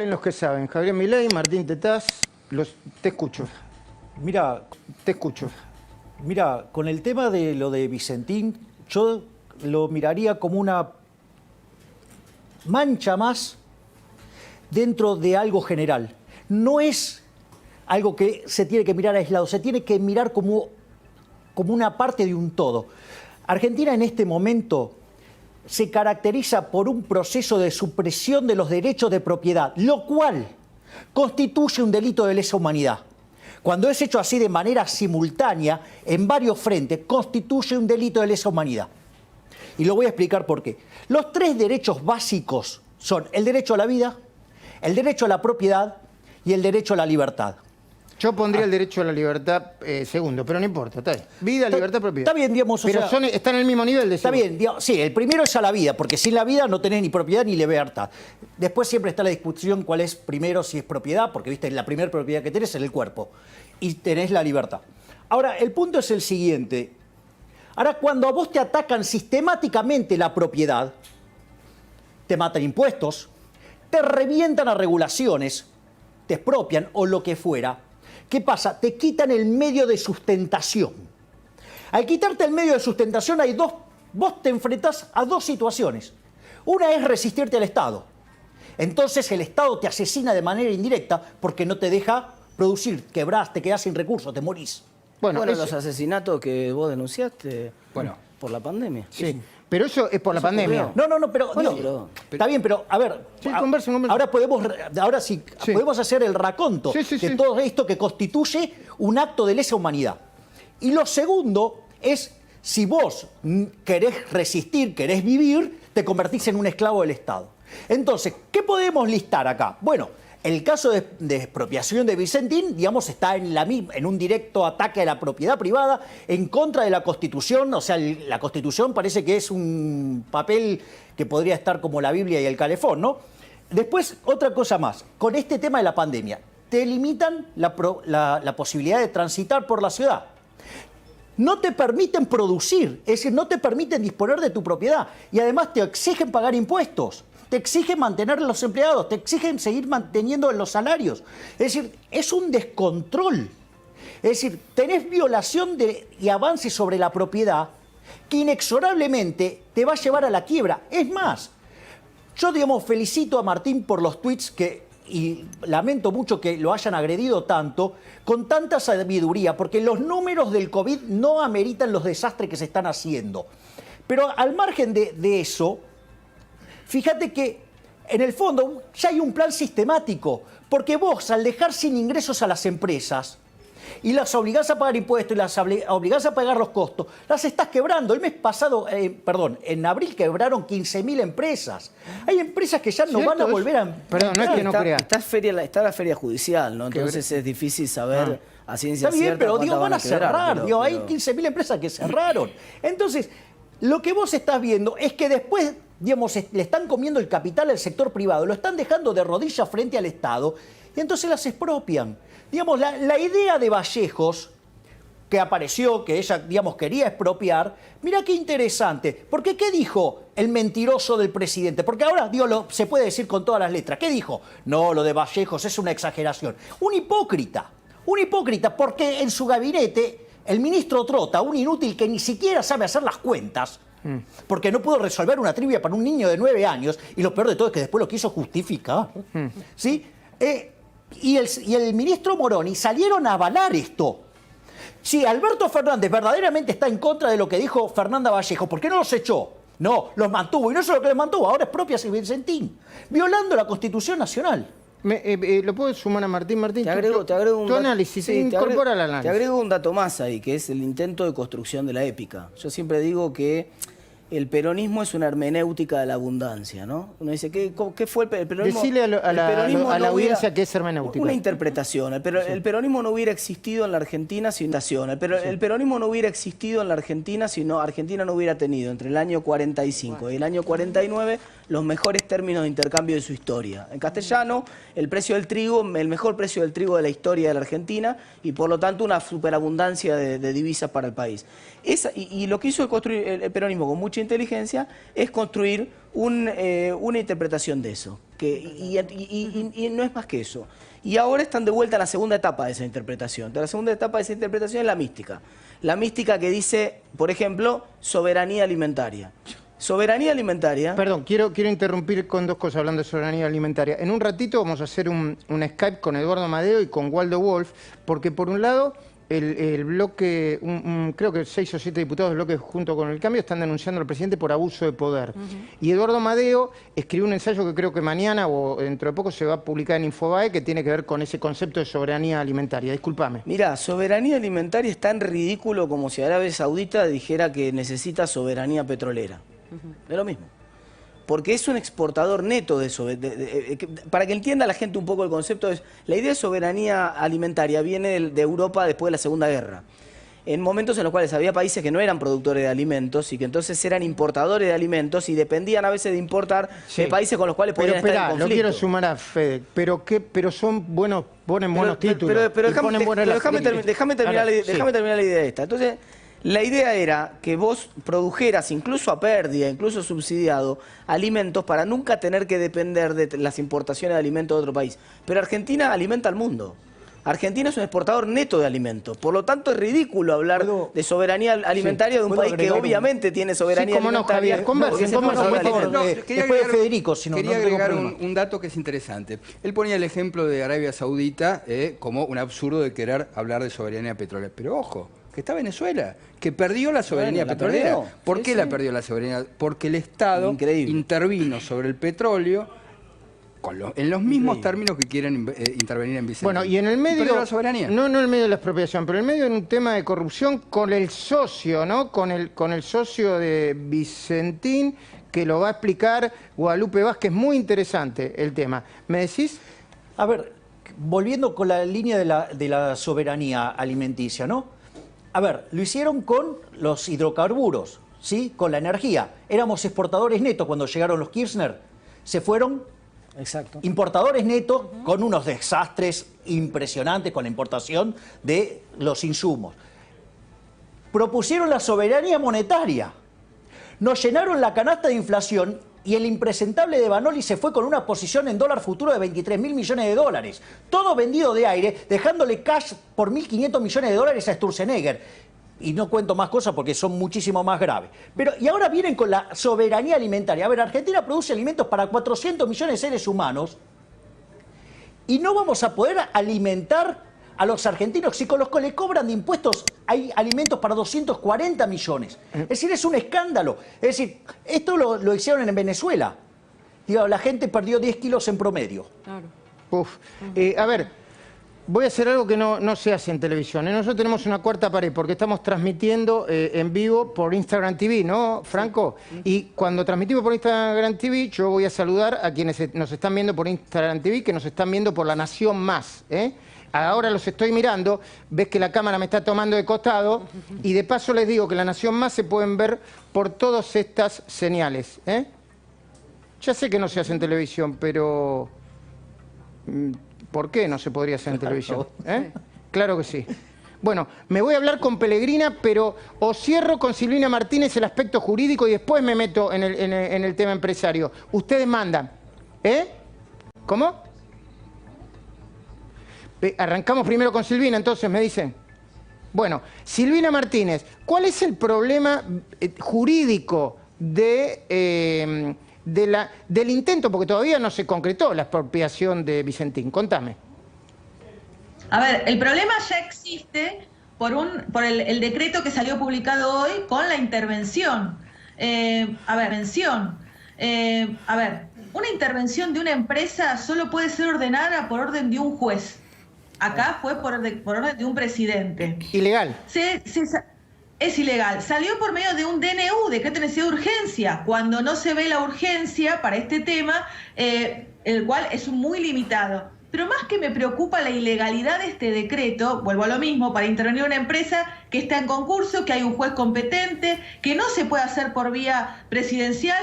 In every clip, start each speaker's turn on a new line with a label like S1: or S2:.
S1: Hablen los que saben. Javier Milei, Martín Tetaz, te escucho.
S2: Mira,
S1: Te escucho.
S2: Mira, con el tema de lo de Vicentín, yo lo miraría como una mancha más dentro de algo general. No es algo que se tiene que mirar aislado, se tiene que mirar como una parte de un todo. Argentina en este momento se caracteriza por un proceso de supresión de los derechos de propiedad, lo cual constituye un delito de lesa humanidad. Cuando es hecho así de manera simultánea, en varios frentes, constituye un delito de lesa humanidad. Y lo voy a explicar por qué. Los tres derechos básicos son el derecho a la vida, el derecho a la propiedad y el derecho a la libertad.
S1: Yo pondría el derecho a la libertad segundo, pero no importa, está bien. Vida, libertad, propiedad.
S2: Está bien, digamos,
S1: pero están en el mismo nivel de
S2: está
S1: segundo.
S2: bien, digamos, sí, el primero es a la vida, porque sin la vida no tenés ni propiedad ni libertad. Después siempre está la discusión cuál es primero, si es propiedad, porque viste, la primera propiedad que tenés es el cuerpo y tenés la libertad. Ahora, el punto es el siguiente. Ahora, cuando a vos te atacan sistemáticamente la propiedad, te matan impuestos, te revientan a regulaciones, te expropian o lo que fuera, ¿qué pasa? Te quitan el medio de sustentación. Al quitarte el medio de sustentación vos te enfrentás a dos situaciones. Una es resistirte al Estado. Entonces el Estado te asesina de manera indirecta porque no te deja producir, quebrás, te quedás sin recursos, te morís.
S3: Bueno, los asesinatos que vos denunciaste por la pandemia.
S1: Sí. Pero eso es por la pandemia.
S2: No, pero, está bien, pero a ver,
S1: Sí,
S2: ahora podemos hacer el raconto de todo esto que constituye un acto de lesa humanidad. Y lo segundo es, si vos querés resistir, querés vivir, te convertís en un esclavo del Estado. Entonces, ¿qué podemos listar acá? Bueno, el caso de expropiación de Vicentín, digamos, está en un directo ataque a la propiedad privada en contra de la Constitución. O sea, la Constitución parece que es un papel que podría estar como la Biblia y el calefón, ¿no? Después, otra cosa más. Con este tema de la pandemia, te limitan la posibilidad de transitar por la ciudad. No te permiten producir, es decir, no te permiten disponer de tu propiedad. Y además te exigen pagar impuestos. Te exigen mantener a los empleados, te exigen seguir manteniendo los salarios. Es decir, es un descontrol. Es decir, tenés violación y avance sobre la propiedad que inexorablemente te va a llevar a la quiebra. Es más, yo, digamos, felicito a Martín por los tweets y lamento mucho que lo hayan agredido tanto, con tanta sabiduría, porque los números del COVID no ameritan los desastres que se están haciendo. Pero al margen de eso, fíjate que en el fondo ya hay un plan sistemático, porque vos al dejar sin ingresos a las empresas y las obligás a pagar impuestos y las obligás a pagar los costos, las estás quebrando. El mes pasado, en abril quebraron 15.000 empresas. Hay empresas que ya no van a volver a...
S1: Perdón, no es que no crea.
S3: Está la feria judicial, ¿no? Entonces es difícil saber a ciencia
S2: cierta. Está bien, pero digo, van a cerrar. Digo, hay 15.000 empresas que cerraron. Entonces, lo que vos estás viendo es que después, digamos, le están comiendo el capital al sector privado, lo están dejando de rodillas frente al Estado y entonces las expropian. Digamos, la idea de Vallejos, que apareció, que ella, digamos, quería expropiar, mira qué interesante, porque ¿qué dijo el mentiroso del presidente? Porque ahora, digo, se puede decir con todas las letras. ¿Qué dijo? No, lo de Vallejos es una exageración. Un hipócrita, porque en su gabinete el ministro Trota, un inútil que ni siquiera sabe hacer las cuentas, porque no pudo resolver una trivia para un niño de 9 años, y lo peor de todo es que después lo quiso justificar, ¿sí? Y el ministro Moroni salieron a avalar esto. Si Alberto Fernández verdaderamente está en contra de lo que dijo Fernanda Vallejo, ¿por qué no los echó? No, los mantuvo, y no solo lo que les mantuvo, ahora expropiase Vicentín, violando la Constitución Nacional.
S1: ¿Lo puedo sumar a Martín? Martín,
S3: te agrego
S1: tu análisis, incorpora el análisis.
S3: Te agrego un dato más ahí, que es el intento de construcción de la épica. Yo siempre digo que el peronismo es una hermenéutica de la abundancia, ¿no? Uno dice, ¿qué fue el peronismo?
S1: Decile a la audiencia que es hermenéutica.
S3: Una interpretación. El peronismo no hubiera existido en la Argentina sin nación. El peronismo no hubiera existido en la Argentina si Argentina no hubiera tenido entre el año 45 y el año 49 los mejores términos de intercambio de su historia. En castellano, el precio del trigo, el mejor precio del trigo de la historia de la Argentina y por lo tanto una superabundancia de divisas para el país. Y lo que hizo construir el peronismo con mucha mucha inteligencia, es construir una interpretación de eso. Y no es más que eso. Y ahora están de vuelta a la segunda etapa de esa interpretación. La segunda etapa de esa interpretación es la mística. La mística que dice, por ejemplo, soberanía alimentaria. Soberanía alimentaria...
S1: Perdón, quiero interrumpir con dos cosas hablando de soberanía alimentaria. En un ratito vamos a hacer un Skype con Eduardo Amadeo y con Waldo Wolf, porque por un lado el bloque, creo que 6 o 7 diputados del bloque Junto con el Cambio están denunciando al presidente por abuso de poder. Y Eduardo Amadeo escribió un ensayo que creo que mañana o dentro de poco se va a publicar en Infobae, que tiene que ver con ese concepto de soberanía alimentaria. Discúlpame.
S3: Mirá, soberanía alimentaria es tan ridículo como si Arabia Saudita dijera que necesita soberanía petrolera. Es lo mismo. Porque es un exportador neto de eso. Para que entienda la gente un poco el concepto, la idea de soberanía alimentaria viene de Europa después de la Segunda Guerra. En momentos en los cuales había países que no eran productores de alimentos y que entonces eran importadores de alimentos y dependían a veces de importar de países con los cuales podían estar en conflicto.
S1: Lo quiero sumar a Fede, pero son buenos, ponen buenos títulos.
S3: Pero déjame terminar la idea esta. Entonces, la idea era que vos produjeras, incluso a pérdida, incluso subsidiado, alimentos para nunca tener que depender de las importaciones de alimentos de otro país. Pero Argentina alimenta al mundo. Argentina es un exportador neto de alimentos. Por lo tanto, es ridículo hablar de soberanía alimentaria de un país que obviamente tiene soberanía alimentaria.
S2: Después de Federico, si no,
S4: quería agregar un dato que es interesante. Él ponía el ejemplo de Arabia Saudita como un absurdo de querer hablar de soberanía petrolera. Pero ojo, que está Venezuela, que perdió la soberanía petrolera. ¿Por qué la perdió la soberanía? Porque el Estado intervino sobre el petróleo en los mismos términos que quieren intervenir en Vicentín.
S1: Bueno, y en el medio,
S4: la soberanía.
S1: No en el medio de la expropiación, pero en el medio de un tema de corrupción con el socio, ¿no? Con el socio de Vicentín, que lo va a explicar Guadalupe Vázquez. Muy interesante el tema. ¿Me decís?
S2: A ver, volviendo con la línea de la soberanía alimenticia, ¿no? A ver, lo hicieron con los hidrocarburos, ¿sí? Con la energía. Éramos exportadores netos cuando llegaron los Kirchner. Se fueron importadores netos con unos desastres impresionantes con la importación de los insumos. Propusieron la soberanía monetaria. Nos llenaron la canasta de inflación y el impresentable de Banoli se fue con una posición en dólar futuro de 23.000 millones de dólares. Todo vendido de aire, dejándole cash por 1.500 millones de dólares a Sturzenegger. Y no cuento más cosas porque son muchísimo más graves. Y ahora vienen con la soberanía alimentaria. A ver, Argentina produce alimentos para 400 millones de seres humanos y no vamos a poder alimentar a los argentinos si con los que le cobran de impuestos hay alimentos para 240 millones. Es decir, es un escándalo. Es decir, esto lo hicieron en Venezuela. Digo, la gente perdió 10 kilos en promedio.
S5: Claro.
S1: A ver, voy a hacer algo que no se hace en televisión. Nosotros tenemos una cuarta pared porque estamos transmitiendo en vivo por Instagram TV, ¿no, Franco? Y cuando transmitimos por Instagram TV, yo voy a saludar a quienes nos están viendo por Instagram TV, que nos están viendo por La Nación Más, ¿eh? Ahora los estoy mirando, ves que la cámara me está tomando de costado y de paso les digo que La Nación Más se pueden ver por todas estas señales, ¿eh? Ya sé que no se hace en televisión, pero ¿por qué no se podría hacer en televisión? ¿Eh? Claro que sí. Bueno, me voy a hablar con Pellegrina, pero o cierro con Silvina Martínez el aspecto jurídico y después me meto en el tema empresario. Ustedes mandan, ¿eh? ¿Cómo? Arrancamos primero con Silvina, entonces, me dicen. Bueno, Silvina Martínez, ¿cuál es el problema jurídico del intento? Porque todavía no se concretó la expropiación de Vicentín. Contame.
S6: A ver, el problema ya existe por el decreto que salió publicado hoy con la intervención. Una intervención de una empresa solo puede ser ordenada por orden de un juez. Acá fue por orden de un presidente.
S1: Ilegal.
S6: Es ilegal. Salió por medio de un DNU, decreto de necesidad de urgencia, cuando no se ve la urgencia para este tema, el cual es muy limitado. Pero más que me preocupa la ilegalidad de este decreto, vuelvo a lo mismo, para intervenir una empresa que está en concurso, que hay un juez competente, que no se puede hacer por vía presidencial.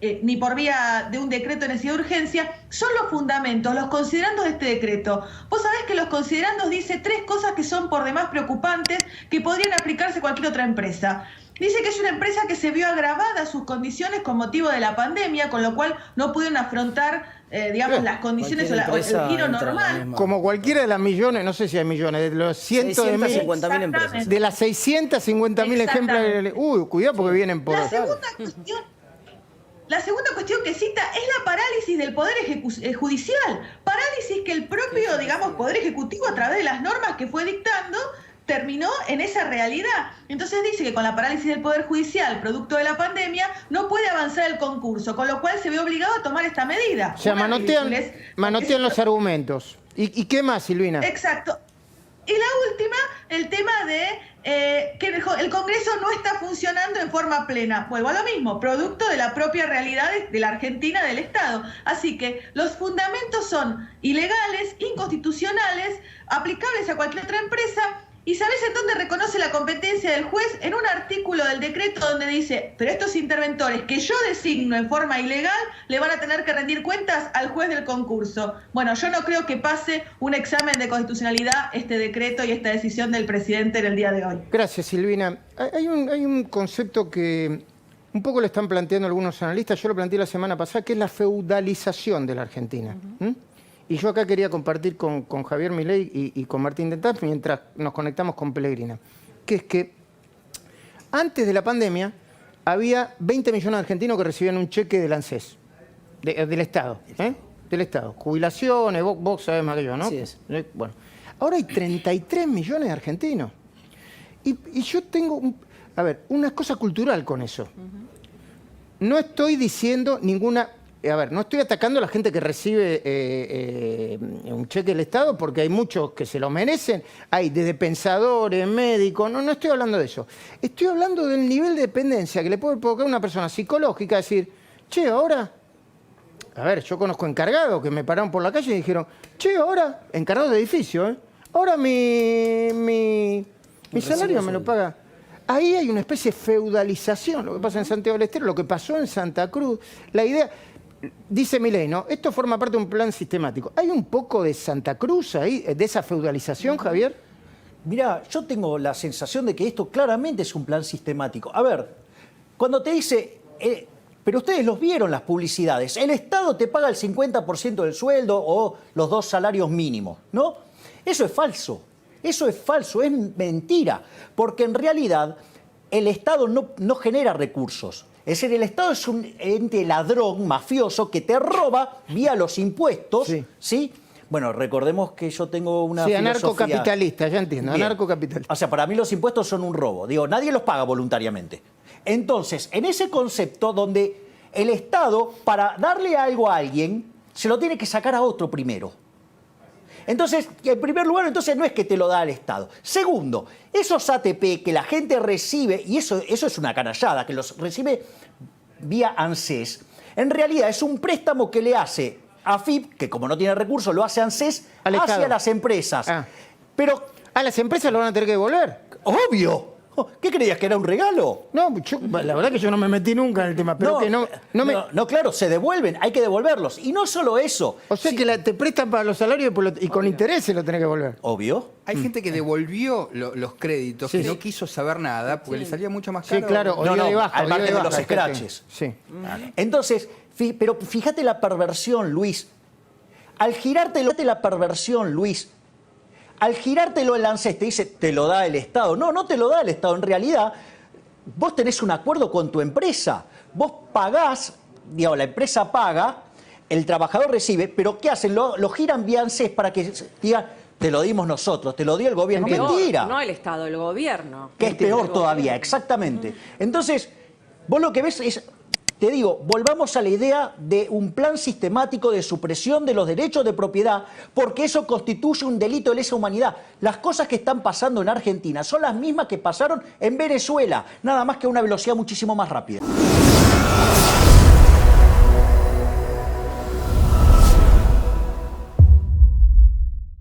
S6: ni por vía de un decreto de necesidad de urgencia, son los fundamentos, los considerandos de este decreto. Vos sabés que los considerandos dice 3 cosas que son por demás preocupantes, que podrían aplicarse a cualquier otra empresa. Dice que es una empresa que se vio agravada sus condiciones con motivo de la pandemia, con lo cual no pudieron afrontar, digamos, las condiciones o el giro normal.
S1: Como cualquiera de las millones, no sé si hay millones, de los cientos de miles.
S3: 650.000 empresas.
S1: De las 650.000 ejemplares. Cuidado porque vienen por...
S6: La segunda cuestión que cita es la parálisis del Poder Judicial. Parálisis que el propio, digamos, Poder Ejecutivo, a través de las normas que fue dictando, terminó en esa realidad. Entonces dice que con la parálisis del Poder Judicial, producto de la pandemia, no puede avanzar el concurso, con lo cual se ve obligado a tomar esta medida.
S1: O sea, manotean los argumentos. ¿Y qué más, Silvina?
S6: Exacto. Y la última, el tema de que el Congreso no está funcionando en forma plena. Vuelvo a lo mismo, producto de la propia realidad de la Argentina, del Estado. Así que los fundamentos son ilegales, inconstitucionales, aplicables a cualquier otra empresa. ¿Y sabés en dónde reconoce la competencia del juez? En un artículo del decreto donde dice, pero estos interventores que yo designo en forma ilegal le van a tener que rendir cuentas al juez del concurso. Bueno, yo no creo que pase un examen de constitucionalidad este decreto y esta decisión del presidente en el día de hoy.
S1: Gracias, Silvina. Hay un concepto que un poco le están planteando algunos analistas, yo lo planteé la semana pasada, que es la feudalización de la Argentina. Y yo acá quería compartir con Javier Milei y con Martín Dentat mientras nos conectamos con Pellegrina, que es que antes de la pandemia había 20 millones de argentinos que recibían un cheque del ANSES, del Estado, del Estado. Jubilaciones, vos sabés más que yo, ¿no?
S3: Así es.
S1: Bueno, ahora hay 33 millones de argentinos. Y yo tengo, una cosa cultural con eso. No estoy diciendo ninguna... no estoy atacando a la gente que recibe un cheque del Estado porque hay muchos que se lo merecen. Hay desde pensadores, médicos, no estoy hablando de eso. Estoy hablando del nivel de dependencia que le puede provocar a una persona psicológica, decir, che, ahora... yo conozco encargados que me pararon por la calle y dijeron, che, ahora, encargados de edificio, ahora mi salario me lo paga. Ahí hay una especie de feudalización, lo que pasa en Santiago del Estero, lo que pasó en Santa Cruz. La idea... Dice Milei, ¿no? Esto forma parte de un plan sistemático. ¿Hay un poco de Santa Cruz ahí, de esa feudalización, Javier?
S2: Mirá, yo tengo la sensación de que esto claramente es un plan sistemático. A ver, cuando te dice, pero ustedes los vieron las publicidades, el Estado te paga el 50% del sueldo o los 2 salarios mínimos, ¿no? Eso es falso, es mentira, porque en realidad el Estado no genera recursos. Es decir, el Estado es un ente ladrón, mafioso, que te roba vía los impuestos, ¿sí? Bueno, recordemos que yo tengo una filosofía...
S1: anarcocapitalista, ya entiendo, anarcocapitalista.
S2: O sea, para mí los impuestos son un robo. Digo, nadie los paga voluntariamente. Entonces, en ese concepto donde el Estado, para darle algo a alguien, se lo tiene que sacar a otro primero. Entonces, en primer lugar, entonces no es que te lo da el Estado. Segundo, esos ATP que la gente recibe, y eso es una canallada, que los recibe vía ANSES, en realidad es un préstamo que le hace AFIP, que como no tiene recursos, lo hace ANSES, hacia las empresas. Pero
S1: a las empresas lo van a tener que devolver.
S2: ¡Obvio! ¿Qué creías, que era un regalo?
S1: No, la verdad que yo no me metí nunca en el tema, pero
S2: no, claro, se devuelven, hay que devolverlos. Y no solo eso.
S1: O sea que te prestan para los salarios y con intereses lo tenés que devolver.
S2: Obvio.
S4: Hay gente que devolvió los créditos, que no quiso saber nada, porque le salía mucho más caro.
S1: Sí, claro,
S2: al margen de los scratches.
S1: Sí.
S2: Entonces, pero fíjate la perversión, Luis. Al girártelo el ANSES te dice, te lo da el Estado. No te lo da el Estado. En realidad, vos tenés un acuerdo con tu empresa. Vos pagás, digamos, la empresa paga, el trabajador recibe, pero ¿qué hacen? Lo giran vía ANSES para que digan, te lo dimos nosotros, te lo dio el gobierno.
S5: Peor,
S2: mentira.
S5: No el Estado, el gobierno.
S2: Que es peor todavía, exactamente. Entonces, vos lo que ves es... Te digo, volvamos a la idea de un plan sistemático de supresión de los derechos de propiedad, porque eso constituye un delito de lesa humanidad. Las cosas que están pasando en Argentina son las mismas que pasaron en Venezuela, nada más que a una velocidad muchísimo más rápida.